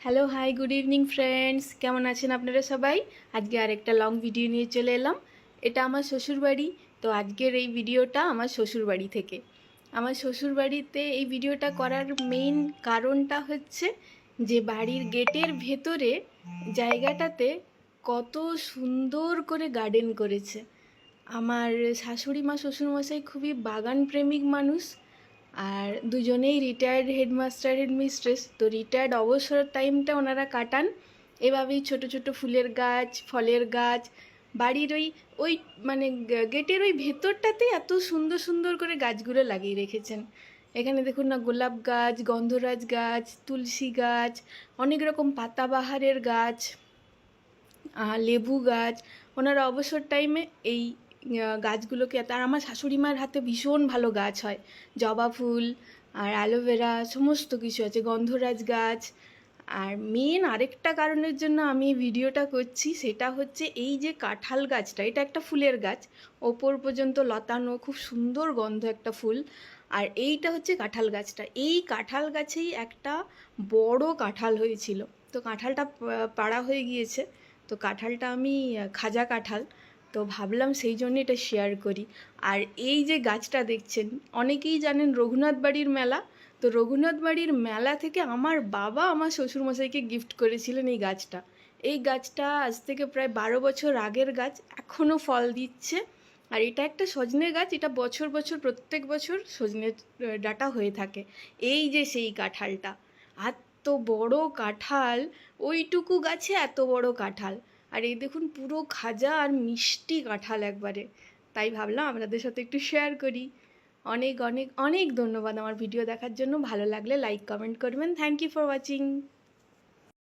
Hello hi good evening friends, কেমন আছেন আপনারা সবাই? আজকে আরেকটা লং ভিডিও নিয়ে চলে এলাম। এটা আমার শ্বশুরবাড়ি। তো আজকের এই ভিডিওটা আমার শ্বশুরবাড়ি থেকে। আমার শ্বশুরবাড়িতে এই ভিডিওটা করার মেইন কারণটা হচ্ছে যে বাড়ির গেটের ভেতরে জায়গাটাতে কত সুন্দর করে গার্ডেন করেছে। আমার শাশুড়ি মা শ্বশুরমশাই খুবই বাগান প্রেমিক মানুষ, আর দুজনেই রিটায়ার্ড হেডমাস্টার হেডমিস্ট্রেস। তো রিটায়ার্ড অবসর টাইমটা ওনারা কাটান এভাবেই ছোট ছোট ফুলের গাছ, ফলের গাছ বাড়ির ওই ওই মানে গেটের ওই ভেতরটাতেই এত সুন্দর সুন্দর করে গাছগুলো লাগিয়ে রেখেছেন। এখানে দেখুন না, গোলাপ গাছ, গন্ধরাজ গাছ, তুলসী গাছ, অনেক রকম পাতাবাহারের গাছ, লেবু গাছ। ওনারা অবসর টাইমে এই গাছগুলোকে, আর আমার শাশুড়ি মার হাতে ভীষণ ভালো গাছ হয়, জবা ফুল আর অ্যালোভেরা সমস্ত কিছু আছে, গন্ধরাজ গাছ। আর মেন আরেকটা কারণের জন্য আমি এই ভিডিওটা করছি, সেটা হচ্ছে এই যে কাঁঠাল গাছটা, এটা একটা ফুলের গাছ, ওপর পর্যন্ত লতানো, খুব সুন্দর গন্ধ একটা ফুল। আর এইটা হচ্ছে কাঁঠাল গাছটা, এই কাঁঠাল গাছেই একটা বড় কাঁঠাল হয়েছিল। তো কাঁঠালটা পাড়া হয়ে গিয়েছে। তো কাঁঠালটা আমি খাজা কাঁঠাল, তো ভাবলাম সেই জন্য এটা শেয়ার করি। আর এই যে গাছটা দেখছেন, অনেকেই জানেন রঘুনাথ বাড়ির মেলা। তো রঘুনাথ বাড়ির মেলা থেকে আমার বাবা আমার শ্বশুরমশাইকে গিফট করেছিলেন এই গাছটা। এই গাছটা আজ থেকে প্রায় 12 বছর আগের গাছ, এখনও ফল দিচ্ছে। আর এটা একটা সজনে গাছ, এটা বছর বছর প্রত্যেক বছর সজনে ডাঁটা হয়ে থাকে। এই যে সেই কাঁঠালটা, এত বড় কাঁঠাল, ওইটুকু গাছে এত বড় কাঁঠাল। আর এই দেখুন পুরো খাজা আর মিষ্টি কাঁঠাল একবারে। তাই ভাবলাম আপনাদের সাথে একটু শেয়ার করি। অনেক অনেক অনেক ধন্যবাদ আমার ভিডিও দেখার জন্য। ভালো লাগলে লাইক কমেন্ট করবেন। Thank you for watching.